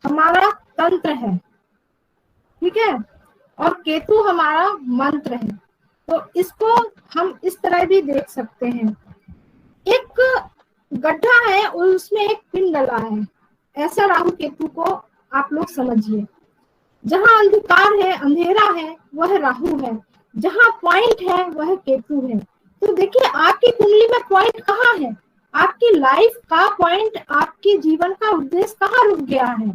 हमारा तंत्र है, ठीक है, और केतु हमारा मंत्र है। तो इसको हम इस तरह भी देख सकते हैं। एक गड्ढा है और उसमें एक पिन डला है, ऐसा राहु केतु को आप लोग समझिए। जहां अंधकार है, अंधेरा है, वह राहु है, जहां पॉइंट है वह केतु है। तो देखिए आपकी कुंडली में पॉइंट कहाँ है, आपकी लाइफ का पॉइंट, आपके जीवन का उद्देश्य कहाँ रुक गया है।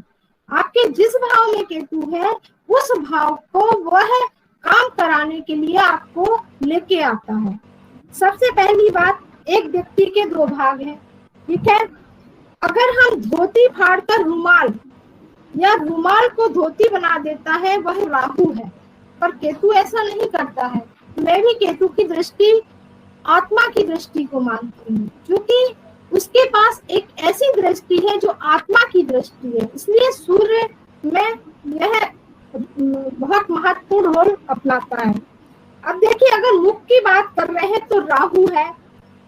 आपके जिस भाव में केतु है उस भाव को वह काम कराने के लिए आपको लेके आता है। सबसे पहली बात, एक व्यक्ति के दो भाग हैं, ठीक है। अगर हम धोती फाड़कर रुमाल या रुमाल को धोती बना देता है वह राहु है, पर केतु ऐसा नहीं करता है। मैं भी केतु की दृष्टि आत्मा की दृष्टि को मानती हूँ, क्योंकि उसके पास एक ऐसी दृष्टि है जो आत्मा की दृष्टि है, इसलिए सूर्य में यह बहुत महत्वपूर्ण रोल अपनाता है। अब देखिए, अगर मुख की बात कर रहे हैं तो राहु है,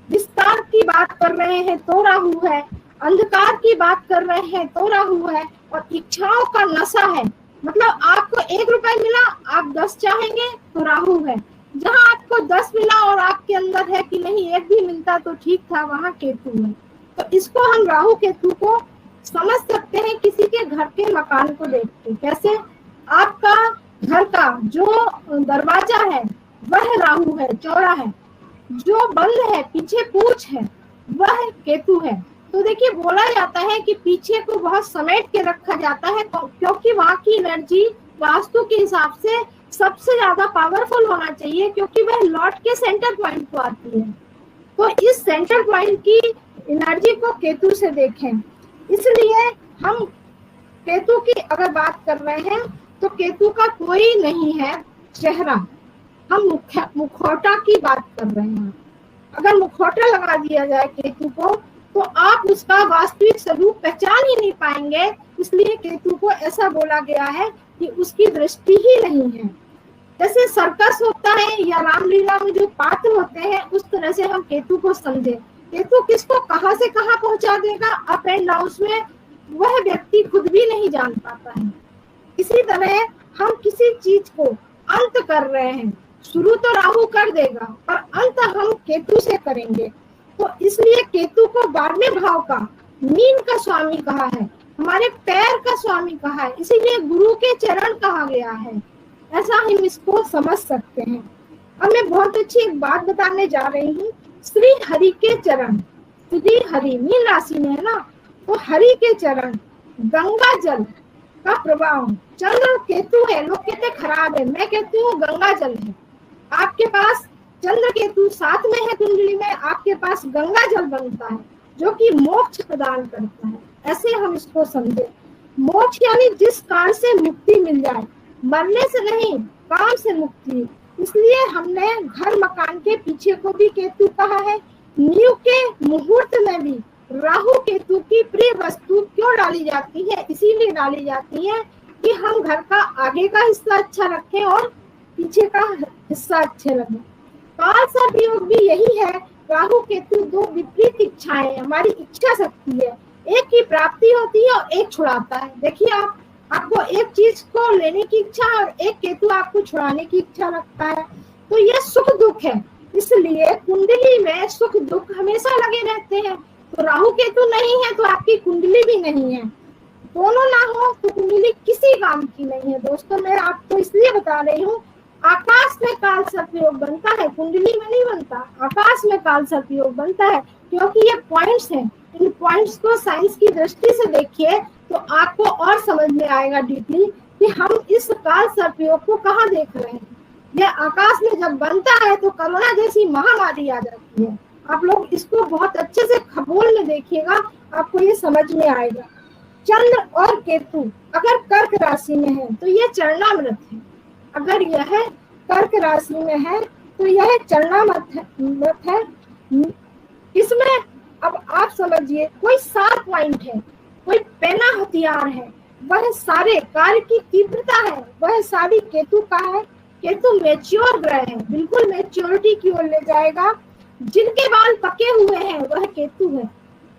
विस्तार की बात कर रहे हैं तो राहु है, अंधकार की बात कर रहे हैं तो राहु है, और इच्छाओं का नशा है। मतलब आपको 1 रुपए मिला, आप 10 चाहेंगे तो राहु है। जहां आपको 10 मिला और आपके अंदर है कि नहीं 1 भी मिलता तो ठीक था, वहां केतु है। तो इसको हम राहु केतु को समझ सकते हैं किसी के घर के मकान को देख के। कैसे? आपका घर का जो दरवाजा है वह राहु है, चौड़ा है, जो बंद है, पीछे पूछ है, वह केतु है। तो देखिए, बोला जाता है कि पीछे को बहुत समेट के रखा जाता है, क्योंकि वहां की एनर्जी वास्तु के हिसाब से सबसे ज्यादा पावरफुल होना चाहिए, क्योंकि वह लॉर्ड के सेंटर पॉइंट को आती है। तो इस सेंटर पॉइंट की एनर्जी को केतु से देखें। इसलिए हम केतु की अगर बात कर रहे हैं तो केतु का कोई नहीं है चेहरा, हम मुखौटा की बात कर रहे हैं। अगर मुखौटा लगा दिया जाए केतु को तो आप उसका वास्तविक स्वरूप पहचान ही नहीं पाएंगे। इसलिए केतु को ऐसा बोला गया है कि उसकी दृष्टि ही नहीं है। जैसे सर्कस होता है या रामलीला में जो पात्र होते हैं, उस तरह से हम केतु को समझे। केतु किसको कहां से कहां पहुंचा देगा अप एंड डाउन में, वह व्यक्ति खुद भी नहीं जान पाता है। इसी तरह हम किसी चीज को अंत कर रहे हैं, शुरू तो राहु कर देगा पर अंत हम केतु से करेंगे। तो इसलिए केतु को 12वें भाव का, मीन का स्वामी कहा है, हमारे पैर का स्वामी कहा है, इसीलिए गुरु के चरण कहा गया है। ऐसा हम इसको समझ सकते हैं। अब मैं बहुत अच्छी एक बात बताने जा रही हूँ। श्री हरि के चरण, श्री हरि मीन राशि में है ना, तो हरि के चरण, गंगा जल का प्रवाह, चंद्र केतु है, लोग कहते खराब है, मैं कहती हूँ गंगा जल है। आपके पास चंद्र केतु साथ में है कुंडली में, आपके पास गंगा जल बनता है जो कि मोक्ष प्रदान करता है। ऐसे हम इसको समझे। मोक्ष यानी जिस काल से मुक्ति मिल जाए, मरने से नहीं, काम से मुक्ति। इसलिए हमने घर मकान के पीछे को भी केतु कहा है। नींव के मुहूर्त में भी राहु केतु की प्रिय वस्तु क्यों डाली जाती है? इसीलिए डाली जाती है कि हम घर का आगे का हिस्सा अच्छा रखें और पीछे का हिस्सा अच्छे लगे। काल सर्पयोग भी यही है। राहु केतु दो विपरीत इच्छाएं, हमारी इच्छा शक्ति है, एक की प्राप्ति होती है और एक छुड़ाता है। देखिए, आपको एक चीज को लेने की इच्छा और एक केतु आपको छुड़ाने की इच्छा रखता है। तो ये सुख दुख है, इसलिए कुंडली में सुख दुख हमेशा लगे रहते हैं। तो राहु केतु नहीं है तो आपकी कुंडली भी नहीं है। दोनों ना हो तो कुंडली किसी काम की नहीं है। दोस्तों, मैं आपको इसलिए बता रही हूँ, आकाश में काल सर्पयोग बनता है, कुंडली में नहीं बनता। आकाश में काल सर्पयोग बनता है क्योंकि ये पॉइंट्स हैं। इन पॉइंट्स को साइंस की दृष्टि से देखिए तो आपको और समझ में आएगा डीपली कि हम इस काल सर्पयोग को कहाँ देख रहे हैं। यह आकाश में जब बनता है तो कोरोना जैसी महामारी आ जाती है। आप लोग इसको बहुत अच्छे से खगोल में देखिएगा, आपको ये समझ में आएगा। चंद्र और केतु अगर कर्क राशि में है तो यह चरणामृत है, अगर यह कर्क राशि में है तो यह चरणामृत है। इसमें अब आप समझिए, कोई 7 पॉइंट है, कोई पैना हथियार है, वह सारे कार्य की तीव्रता है, वह सारी केतु का है। केतु मैच्योर ग्रह है, बिल्कुल मैच्योरिटी की ओर ले जाएगा। जिनके बाल पके हुए हैं वह केतु है।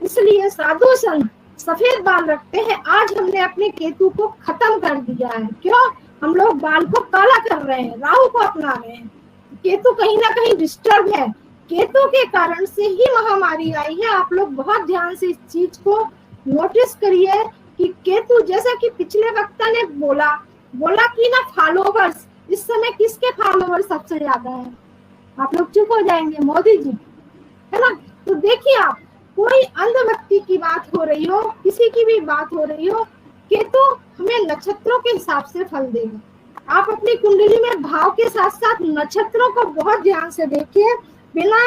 इसलिए साधु संत सफेद बाल रखते हैं। आज हमने हमने अपने केतु को खत्म कर दिया है। क्यों? हम लोग बाल को काला कर रहे हैं, राहु को अपना रहे हैं। केतु कहीं ना कहीं डिस्टर्ब है। केतु के कारण से ही महामारी आई है। आप लोग बहुत ध्यान से इस चीज को नोटिस करिए कि केतु, जैसा कि पिछले वक्ता ने बोला कि ना फॉलोवर्स, इस समय किसके फॉलोवर्स सबसे ज्यादा है? आप लोग चुप हो जाएंगे, मोदी जी, है ना। तो देखिए, आप कोई अंध व्यक्ति की बात हो रही हो, किसी की भी बात हो रही हो, केतु हमें नक्षत्रों के हिसाब से फल देगा। आप अपनी कुंडली में भाव के साथ साथ नक्षत्रों को बहुत ध्यान से देखिए। बिना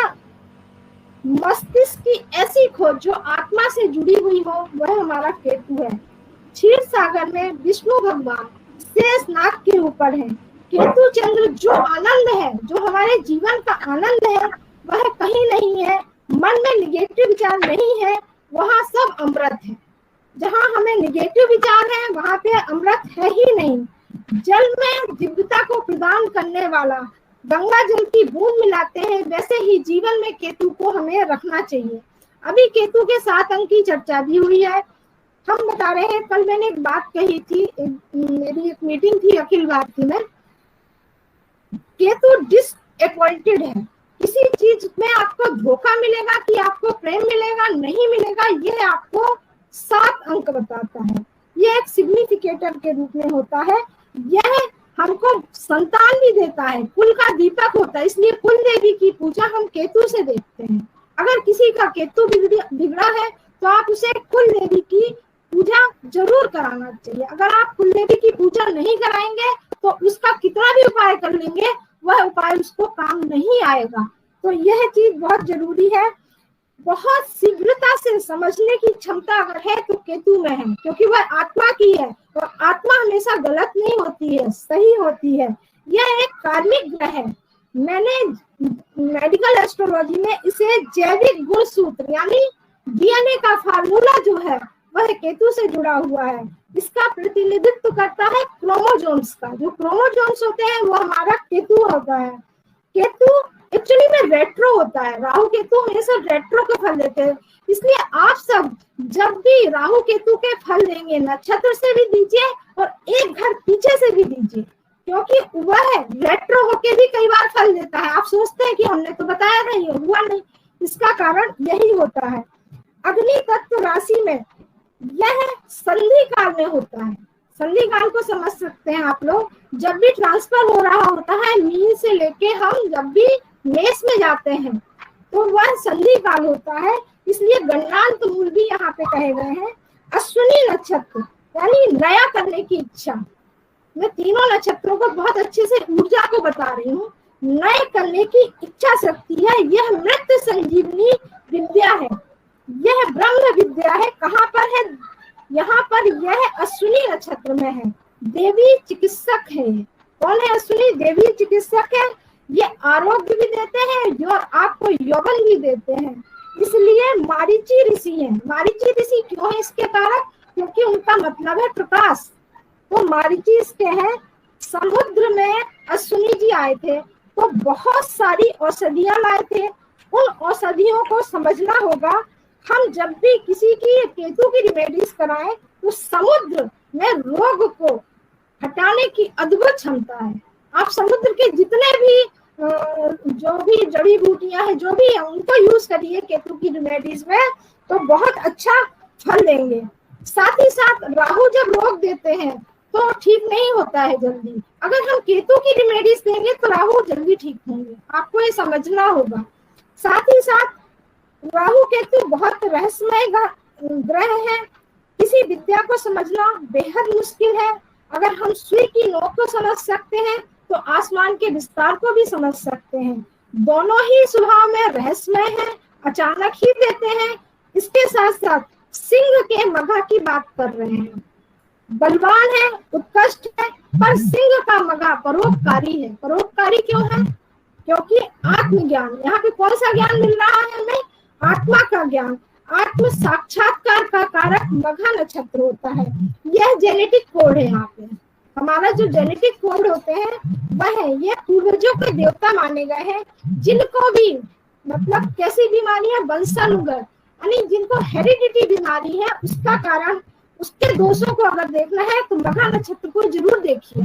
मस्तिष्क की ऐसी खोज जो आत्मा से जुड़ी हुई हो, वह हमारा केतु है। क्षीर सागर में विष्णु भगवान शेषनाग के ऊपर है। केतु चंद्र जो आनंद है, जो हमारे जीवन का आनंद है, वह कहीं नहीं है। मन में निगेटिव विचार नहीं है, वहां सब अमृत है। जहां हमें निगेटिव विचार है, वहां पे अमृत है ही नहीं। जल में दिव्यता को प्रदान करने वाला गंगा जल की बूंद मिलाते हैं, वैसे ही जीवन में केतु को हमें रखना चाहिए। अभी केतु के 7 अंक की चर्चा भी हुई है। हम बता रहे हैं, कल मैंने एक बात कही थी, मेरी एक मीटिंग थी अखिल भारती में। केतु डिसअपॉइंटेड है। किसी चीज में आपको धोखा मिलेगा कि आपको प्रेम मिलेगा, नहीं मिलेगा, यह आपको 7 अंक बताता है। यह एक सिग्निफिकेटर के रूप में होता है। यह हमको संतान भी देता है, कुल का दीपक होता है। इसलिए कुल देवी की पूजा हम केतु से देखते हैं। अगर किसी का केतु बिगड़ा है तो आप उसे कुल देवी की पूजा जरूर कराना चाहिए। अगर आप कुल देवी की पूजा नहीं कराएंगे तो उसका कितना भी उपाय कर लेंगे, वह उपाय उसको काम नहीं आएगा। तो यह चीज बहुत जरूरी है। बहुत शीघ्रता से समझने की क्षमता अगर है तो केतु में है, क्योंकि वह आत्मा की है और आत्मा हमेशा गलत नहीं होती है, सही होती है। यह एक कार्मिक ग्रह है। मैंने मेडिकल एस्ट्रोलॉजी में इसे जैविक गुण सूत्र यानी डीएनए का फार्मूला जो है वह केतु से जुड़ा हुआ है। इसका प्रतिनिधित्व करता है क्रोमोसोम्स का। जो क्रोमोसोम्स होते हैं वो हमारा केतु होता है। केतु एक्चुअली में रेट्रो होता है। राहु केतु हमेशा रेट्रो के फल देते हैं। इसलिए आप सब जब भी राहु केतु के फल देंगे, नक्षत्र से भी दीजिए और एक घर पीछे से भी दीजिए, क्योंकि वह रेट्रो होके भी कई बार फल देता है। आप सोचते हैं कि हमने तो बताया था, ये हुआ नहीं। इसका कारण यही होता है। अग्नि तत्व राशि में यह संधि काल में होता है। संधि काल को समझ सकते हैं आप लोग। जब भी ट्रांसफर हो रहा होता है मीन से लेके हम जब भी मेष में जाते हैं तो वह संधि काल होता है। इसलिए गणनांक मूल भी यहाँ पे कहे गए हैं। अश्विनी नक्षत्र यानी नया करने की इच्छा। मैं तीनों नक्षत्रों को बहुत अच्छे से ऊर्जा को बता रही हूँ। नए करने की इच्छा शक्ति है। यह मृत संजीवनी विद्या है, यह ब्रह्म विद्या है। कहाँ पर है? यहाँ पर यह अश्विनी नक्षत्र में है। देवी चिकित्सक है। कौन है अश्विनी? देवी चिकित्सक है। ये आरोग्य भी देते हैं और आपको यौवन भी देते हैं। इसलिए मारीची ऋषि है। मारीची ऋषि क्यों है इसके कारक? क्योंकि उनका मतलब है प्रकाश। तो मारीची इसके हैं। समुद्र में अश्विनी जी आए थे तो बहुत सारी औषधियां लाए थे। उन औषधियों को समझना होगा। हम जब भी किसी की केतु की रिमेडीज कराएं तो समुद्र में रोग को हटाने की अद्भुत क्षमता है। आप समुद्र के जितने भी जो भी जड़ी बूटियां हैं, जो भी है, उनको यूज करिए केतु की रिमेडीज में, तो बहुत अच्छा फल देंगे। साथ ही साथ राहु जब रोग देते हैं तो ठीक नहीं होता है जल्दी। अगर हम केतु की रिमेडीज देंगे तो राहु जल्दी ठीक होंगे। आपको ये समझना होगा। साथ ही साथ राहु केतु बहुत रहस्यमय ग्रह है। किसी विद्या को समझना बेहद मुश्किल है। अगर हम सुई की नोक को समझ सकते हैं तो आसमान के विस्तार को भी समझ सकते हैं। दोनों ही स्वभाव में रहस्यमय है, अचानक ही देते हैं। इसके साथ साथ सिंह के मघा की बात कर रहे हैं। बलवान है, उत्कृष्ट है, पर सिंह का मघा परोपकारी है। परोपकारी क्यों है? क्योंकि आत्मज्ञान। यहाँ पे कौन सा ज्ञान मिल रहा है हमें? आत्मा का ज्ञान। आत्म साक्षात्कार का कारक मघा नक्षत्र होता है। यह जेनेटिक कोड है। यहाँ पे हमारा जो जेनेटिक कोड होते हैं वह है। ये पूर्वजों के देवता माने गए हैं। जिनको भी मतलब कैसी बीमारी है, वंशानुगत यानी जिनको हेरिडिटी बीमारी है, उसका कारण उसके दोषों को अगर देखना है तो मघा नक्षत्र को जरूर देखिए।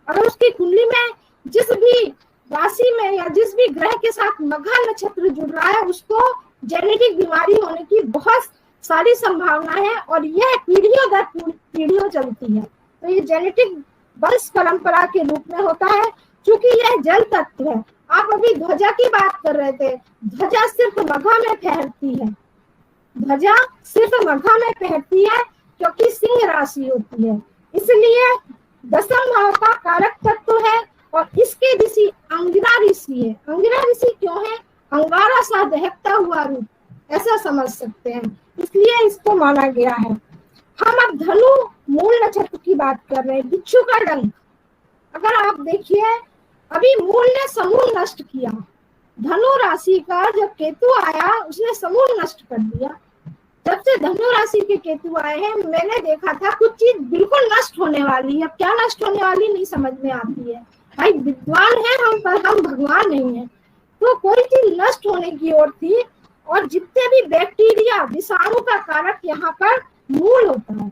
अगर उसकी कुंडली में जिस भी राशि में या जिस भी ग्रह के साथ मघा नक्षत्र जुड़ रहा है उसको जेनेटिक बीमारी होने की बहुत सारी संभावना है, और यह पीढ़ियों दर पीढ़ियों चलती है। तो ये जेनेटिक वंश परंपरा के रूप में होता है, क्योंकि यह जल तत्व है। आप अभी ध्वजा की बात कर रहे थे, ध्वजा सिर्फ मघा में फहरती है, ध्वजा सिर्फ मघा में फहरती है क्योंकि सिंह राशि होती है, इसलिए दशम भाव का कारक तत्व है। और इसके ऋषि अंगिरा ऋषि है। अंगिरा ऋषि क्यों है? अंगारा सा दहकता हुआ रूप, ऐसा समझ सकते हैं, इसलिए इसको माना गया है। हम अब धनु मूल नक्षत्र की बात कर रहे हैं। बिच्छू का डंक, अगर आप देखिए अभी मूल ने समूल नष्ट किया, धनु राशि का जब केतु आया उसने समूल नष्ट कर दिया। जब से धनु राशि के केतु आए हैं मैंने देखा था कुछ चीज बिल्कुल नष्ट होने वाली है। अब क्या नष्ट होने वाली नहीं समझ में आती है। भाई विद्वान है हम, पर हम भगवान नहीं है। तो कोई चीज नष्ट होने की ओर थी, और जितने भी बैक्टीरिया विषाणु का कारक यहाँ पर मूल होता है,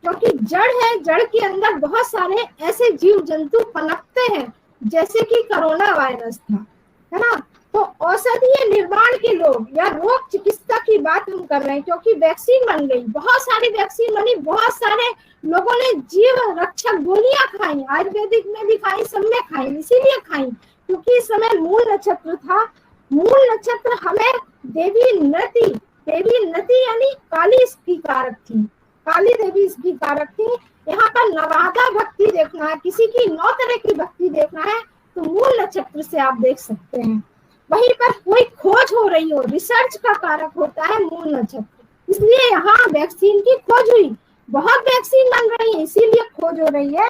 क्योंकि जड़ है, जड़ के अंदर बहुत सारे ऐसे जीव जंतु पनपते हैं, जैसे कि कोरोना वायरस था, है ना। तो औषधीय निर्माण के लोग या रोग चिकित्सा की बात हम कर रहे हैं, क्योंकि वैक्सीन बन गई, बहुत सारी वैक्सीन बनी, बहुत सारे लोगों ने जीव रक्षक गोलियां खाई, आयुर्वेदिक में भी खाई, सब में खाई, इसीलिए खाई क्योंकि इस समय मूल नक्षत्र था। मूल नक्षत्र हमें देवी नती यानी काली इसकी कारक थी, काली देवी इसकी कारक थी। यहाँ पर नवादा भक्ति देखना है, किसी की 9 तरह की भक्ति देखना है तो मूल नक्षत्र से आप देख सकते हैं। वहीं पर कोई खोज हो रही हो, रिसर्च का कारक होता है मूल नक्षत्र, इसलिए यहाँ वैक्सीन की खोज हुई, बहुत वैक्सीन बन रही है, इसीलिए खोज हो रही है।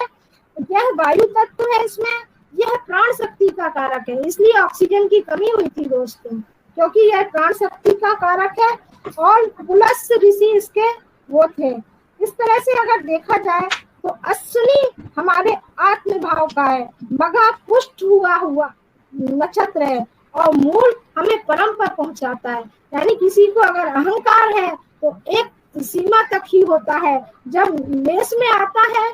यह वायु तत्व है, इसमें यह प्राण शक्ति का कारक है, इसलिए ऑक्सीजन की कमी हुई थी दोस्तों, क्योंकि यह प्राण शक्ति का कारक है। और पुलस ऋषि इसके वो थे। इस तरह से अगर देखा जाए तो अश्विनी हमारे आत्म भाव का है, मघा पुष्ट हुआ नक्षत्र है, और मूल हमें परम पर पहुंचाता है। यानी किसी को अगर अहंकार है तो एक सीमा तक ही होता है, जब मेष में आता है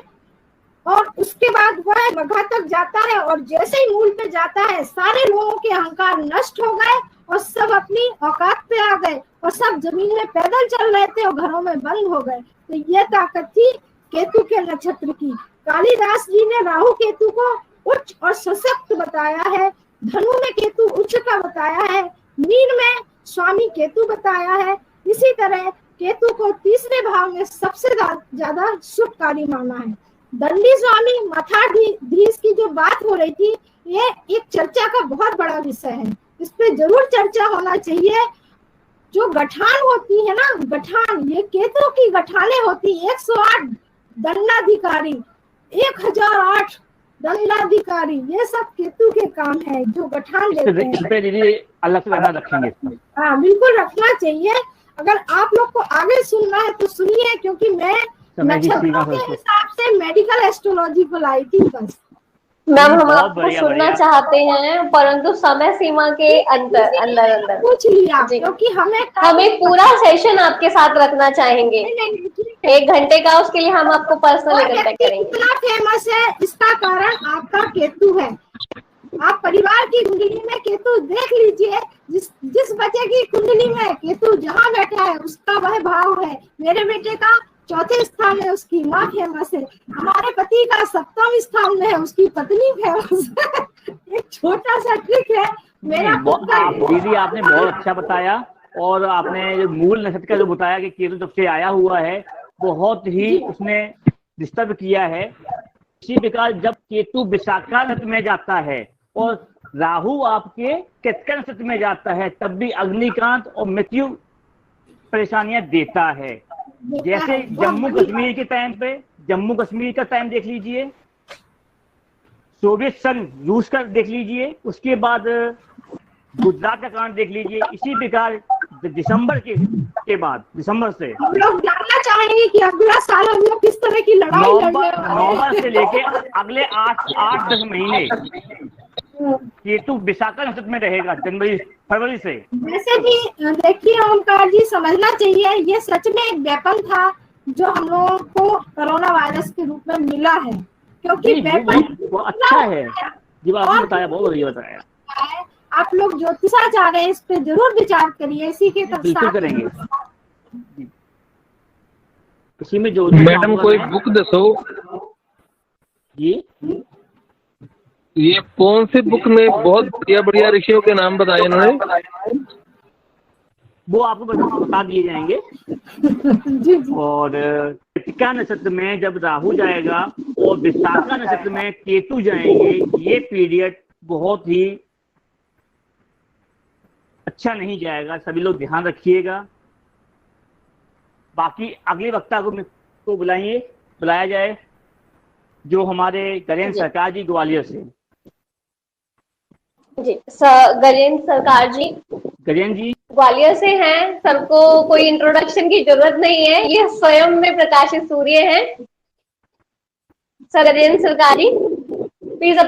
और उसके बाद वह मघा तक जाता है, और जैसे ही मूल पे जाता है सारे लोगों के अहंकार नष्ट हो गए और सब अपनी औकात पे आ गए, और सब जमीन में पैदल चल रहे थे और घरों में बंद हो गए। तो ये ताकत थी केतु के नक्षत्र की। कालिदास जी ने राहु केतु को उच्च और सशक्त बताया है, धनु में केतु उच्च का बताया है, मीन में स्वामी केतु बताया है। इसी तरह केतु को तीसरे भाव में सबसे ज्यादा शुभकारी माना है। दंडी स्वामी मठाधीश की जो बात हो रही थी, ये एक चर्चा का बहुत बड़ा विषय है, इस पे जरूर चर्चा होना चाहिए। जो गठान होती है ना, गठान, ये केतु की गठाने होती, 108 दंडाधिकारी, 1008 दंडाधिकारी, ये सब केतु के काम है जो गठान लेते हैं। दीदी अलग से ध्यान रखेंगे। हाँ बिल्कुल रखना चाहिए। अगर आप लोग को आगे सुनना है तो सुनिए, क्योंकि मैं नक्षत्रों के हिसाब से मेडिकल एस्ट्रोलॉजी को लाई थी बस। मैम हम आपको सुनना चाहते हैं, परंतु समय सीमा के अंदर पूछ लिया, क्योंकि हमें पूरा सेशन आपके साथ रखना चाहेंगे। 1 घंटे का, उसके लिए हम आपको पर्सनली कांटेक्ट करेंगे। इतना फेमस है, इसका कारण आपका केतु है। आप परिवार की कुंडली में केतु देख लीजिए, जिस बच्चे की कुंडली में केतु जहाँ बैठा है उसका वह भाव है। मेरे बेटे का 4थे स्थान में उसकी माँ फेमस है, हमारे पति का 7वें स्थान में है, उसकी पत्नी फेमस है। एक छोटा सा ट्रिक है मेरा। दीदी आपने बहुत अच्छा बताया, और आपने मूल नक्षत्र का जो बताया कि केतु जब से आया हुआ है बहुत ही उसने डिस्टर्ब किया है। इसी प्रकार जब केतु विशाखा नक्षत्र में जाता है और राहु आपके केतका नक्षत्र में जाता है, तब भी अग्निकांत और मृत्यु परेशानियां देता है। जैसे जम्मू कश्मीर के टाइम पे, जम्मू कश्मीर का टाइम देख लीजिए, सोवियत संघ रूस का देख लीजिए, उसके बाद गुजरात का कांड देख लीजिए। इसी प्रकार दिसंबर के बाद, दिसंबर से हम लोग जानना चाहेंगे कि अगला साल हम लोग किस तरह की लड़ाई नवंबर से लेके अगले 8-10 महीने केतु विशाखा नक्षत्र में रहेगा, जनवरी फरवरी से। जैसे कि देखिए ओमकार जी, समझना चाहिए ये सच में एक वेपन था, जो हम लोगों को कोरोना वायरस के रूप में मिला है, क्योंकि बहुत अच्छा है जो आपने बताया, बहुत बढ़िया बताया। आप लोग ज्योतिषाचार्य हैं, इस पे जरूर विचार करिए, इसी के बिल्कुल करेंगे। इसी में जो मैडम कोई बुक दसो जी। ये कौन सी बुक में बहुत बढ़िया बढ़िया ऋषियों के नाम बताए इन्होंने? वो आपको बता दिए जाएंगे। जी जी। और कृतिका नक्षत्र में जब राहु जाएगा और विशाखा नक्षत्र में केतु जाएंगे, ये पीरियड बहुत ही अच्छा नहीं जाएगा, सभी लोग ध्यान रखिएगा। बाकी अगले वक्ता को बुलाया जाए, जो हमारे गजेंद्र सरकार जी ग्वालियर से। जी गजेंद्र सरकार जी, गजेंद्र जी ग्वालियर से हैं। सर को कोई इंट्रोडक्शन की जरूरत नहीं है, ये स्वयं में प्रकाशित सूर्य हैं। सर गजेंद्र सरकार जी, प्लीज